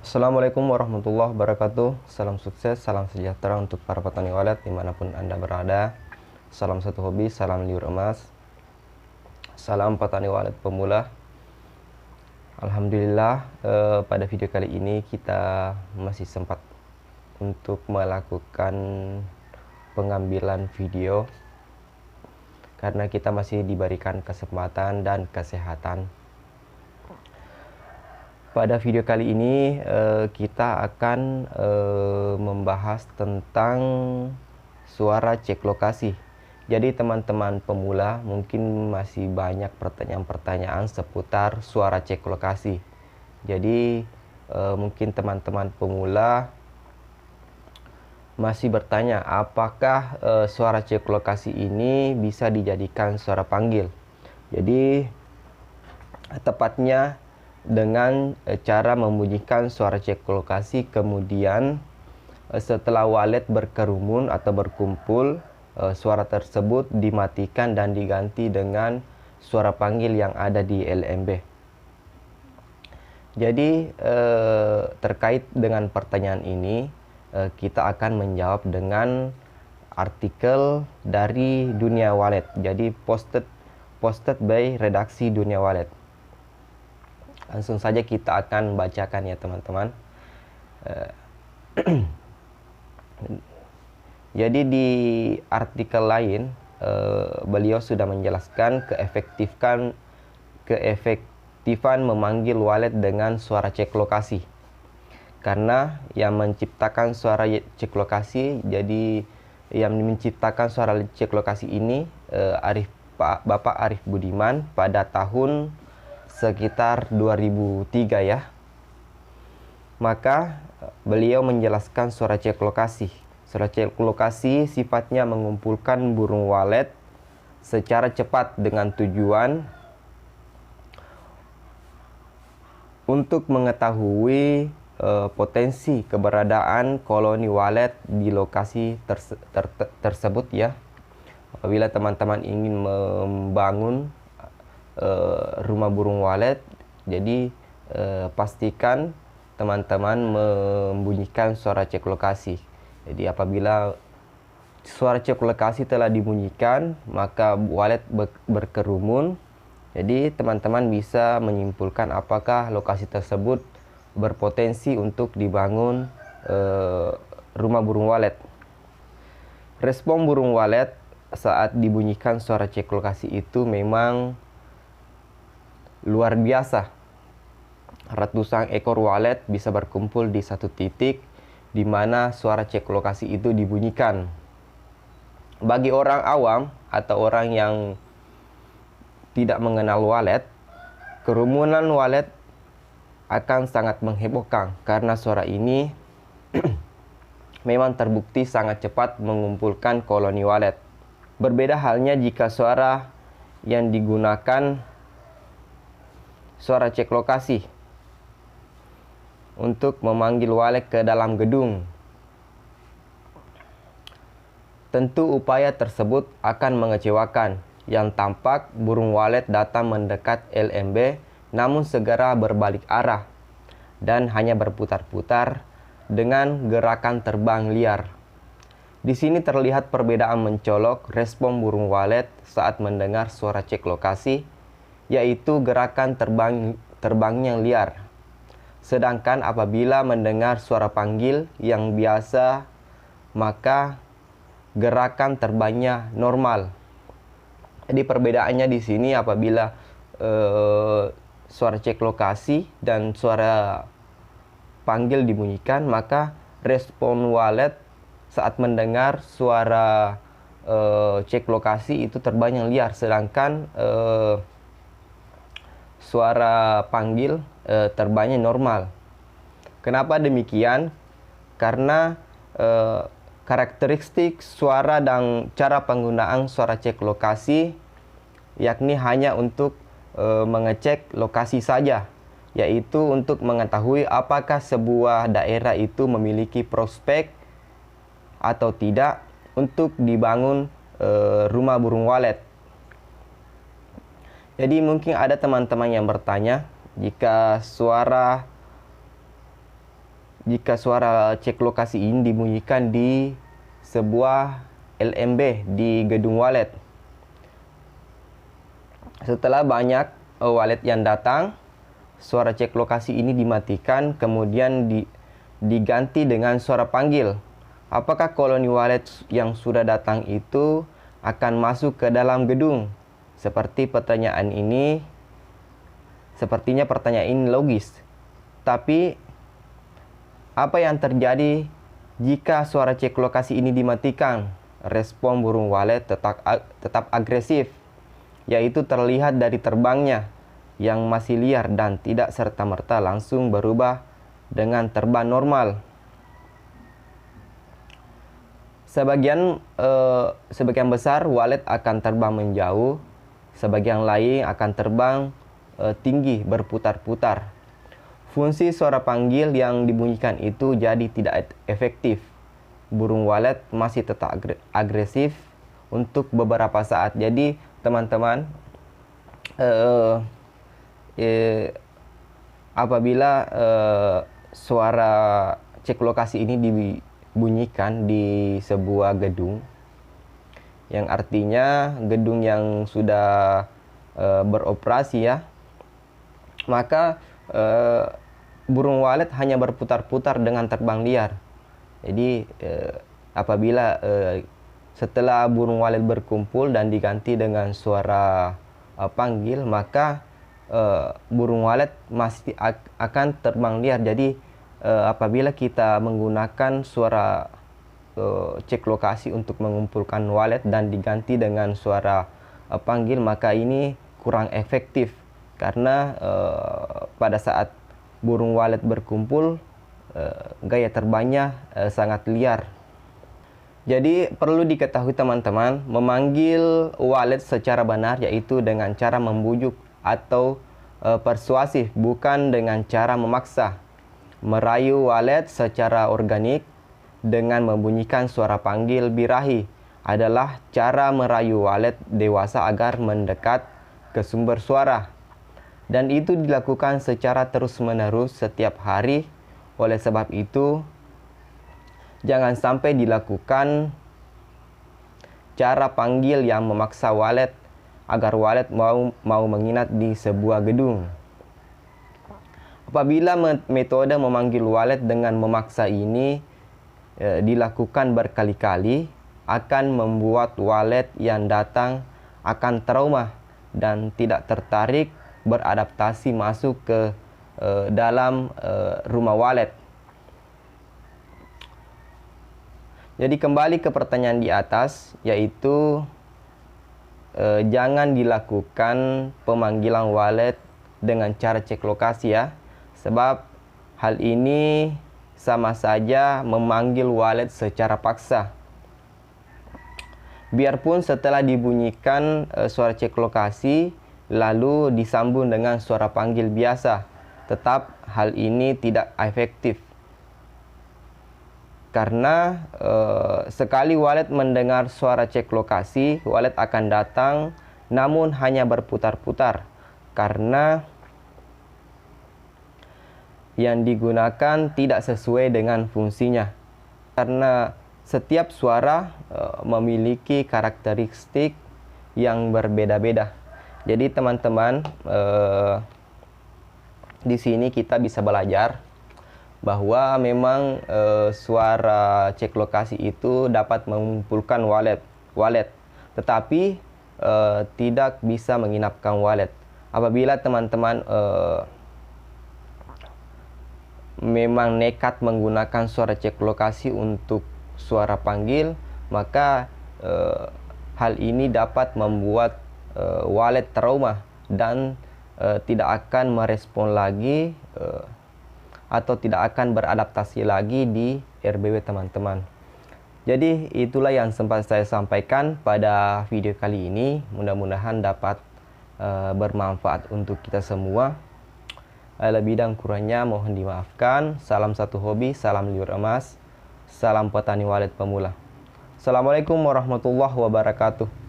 Assalamualaikum warahmatullahi wabarakatuh. Salam sukses, salam sejahtera untuk para petani walet dimanapun Anda berada. Salam satu hobi, salam liur emas. Salam petani walet pemula. Alhamdulillah, pada video kali ini kita masih sempat untuk melakukan pengambilan video karena kita masih diberikan kesempatan dan kesehatan. Pada video kali ini kita akan membahas tentang suara cek lokasi. Jadi teman-teman pemula mungkin masih banyak pertanyaan-pertanyaan seputar suara cek lokasi. Jadi mungkin teman-teman pemula masih bertanya apakah suara cek lokasi ini bisa dijadikan suara panggil. Jadi tepatnya dengan cara membunyikan suara cek lokasi, kemudian setelah walet berkerumun atau berkumpul, suara tersebut dimatikan dan diganti dengan suara panggil yang ada di LMB. Jadi terkait dengan pertanyaan ini, kita akan menjawab dengan artikel dari Dunia Walet. Jadi posted by redaksi Dunia Walet. Langsung saja kita akan bacakan ya teman-teman. Jadi di artikel lain beliau sudah menjelaskan keefektifan memanggil walet dengan suara cek lokasi. Karena yang menciptakan suara cek lokasi, jadi yang menciptakan suara cek lokasi ini Bapak Arif Budiman pada tahun sekitar 2003 ya. Maka beliau menjelaskan suara cek lokasi. Suara cek lokasi sifatnya mengumpulkan burung walet secara cepat dengan tujuan untuk mengetahui potensi keberadaan koloni walet di lokasi tersebut ya. Apabila teman-teman ingin membangun rumah burung walet, jadi pastikan teman-teman membunyikan suara cek lokasi. Jadi apabila suara cek lokasi telah dibunyikan, maka walet berkerumun. Jadi teman-teman bisa menyimpulkan apakah lokasi tersebut berpotensi untuk dibangun rumah burung walet. Respon burung walet saat dibunyikan suara cek lokasi itu memang luar biasa. Ratusan ekor walet bisa berkumpul di satu titik di mana suara cek lokasi itu dibunyikan. Bagi orang awam atau orang yang tidak mengenal walet, kerumunan walet akan sangat menghebohkan karena suara ini memang terbukti sangat cepat mengumpulkan koloni walet. Berbeda halnya jika suara yang digunakan suara cek lokasi untuk memanggil walet ke dalam gedung. Tentu upaya tersebut akan mengecewakan. Yang tampak burung walet datang mendekat LMB namun segera berbalik arah dan hanya berputar-putar dengan gerakan terbang liar. Di sini terlihat perbedaan mencolok respon burung walet saat mendengar suara cek lokasi, yaitu gerakan terbangnya liar. Sedangkan apabila mendengar suara panggil yang biasa, maka gerakan terbangnya normal. Jadi perbedaannya di sini apabila suara cek lokasi dan suara panggil dibunyikan, maka respon walet saat mendengar suara cek lokasi itu terbang yang liar, sedangkan suara panggil terbangnya normal. Kenapa demikian? Karena karakteristik suara dan cara penggunaan suara cek lokasi yakni hanya untuk mengecek lokasi saja, yaitu untuk mengetahui apakah sebuah daerah itu memiliki prospek atau tidak untuk dibangun rumah burung walet. Jadi mungkin ada teman-teman yang bertanya, jika suara jika suara cek lokasi ini dibunyikan di sebuah LMB di gedung wallet. Setelah banyak wallet yang datang, suara cek lokasi ini dimatikan, kemudian diganti dengan suara panggil. Apakah koloni wallet yang sudah datang itu akan masuk ke dalam gedung? Sepertinya pertanyaan ini logis. Tapi apa yang terjadi jika suara cek lokasi ini dimatikan? Respon burung walet tetap agresif, yaitu terlihat dari terbangnya yang masih liar dan tidak serta-merta langsung berubah dengan terbang normal. Sebagian besar walet akan terbang menjauh, sebagian lain akan terbang tinggi berputar-putar. Fungsi suara panggil yang dibunyikan itu jadi tidak efektif. Burung walet masih tetap agresif untuk beberapa saat. Jadi teman-teman, apabila suara cek lokasi ini dibunyikan di sebuah gedung, yang artinya gedung yang sudah beroperasi ya, maka burung walet hanya berputar-putar dengan terbang liar. Jadi apabila setelah burung walet berkumpul dan diganti dengan suara panggil, maka burung walet masih akan terbang liar. Jadi apabila kita menggunakan suara cek lokasi untuk mengumpulkan walet dan diganti dengan suara panggil, maka ini kurang efektif. Karena pada saat burung walet berkumpul, gaya terbangnya sangat liar. Jadi perlu diketahui teman-teman, memanggil walet secara benar yaitu dengan cara membujuk atau persuasif, bukan dengan cara memaksa. Merayu walet secara organik dengan membunyikan suara panggil birahi adalah cara merayu walet dewasa agar mendekat ke sumber suara. Dan itu dilakukan secara terus-menerus setiap hari. Oleh sebab itu, jangan sampai dilakukan cara panggil yang memaksa walet agar walet mau menginap di sebuah gedung. Apabila metode memanggil walet dengan memaksa ini dilakukan berkali-kali, akan membuat walet yang datang akan trauma dan tidak tertarik beradaptasi masuk ke dalam rumah walet. Jadi kembali ke pertanyaan di atas, yaitu jangan dilakukan pemanggilan walet dengan cara cek lokasi ya. Sebab hal ini sama saja memanggil walet secara paksa. Biarpun setelah dibunyikan suara cek lokasi lalu disambung dengan suara panggil biasa, tetap hal ini tidak efektif. Karena sekali walet mendengar suara cek lokasi, walet akan datang namun hanya berputar-putar karena yang digunakan tidak sesuai dengan fungsinya. Karena setiap suara memiliki karakteristik yang berbeda-beda. Jadi teman-teman, di sini kita bisa belajar bahwa memang suara cek lokasi itu dapat mengumpulkan walet, tetapi tidak bisa menginapkan walet. Apabila teman-teman memang nekat menggunakan suara cek lokasi untuk suara panggil, maka hal ini dapat membuat walet trauma dan tidak akan merespon lagi atau tidak akan beradaptasi lagi di RBW teman-teman. Jadi itulah yang sempat saya sampaikan pada video kali ini. Mudah-mudahan dapat bermanfaat untuk kita semua. Lebih dan kurangnya mohon dimaafkan. Salam satu hobi, salam liur emas, salam petani walet pemula. Assalamualaikum warahmatullahi wabarakatuh.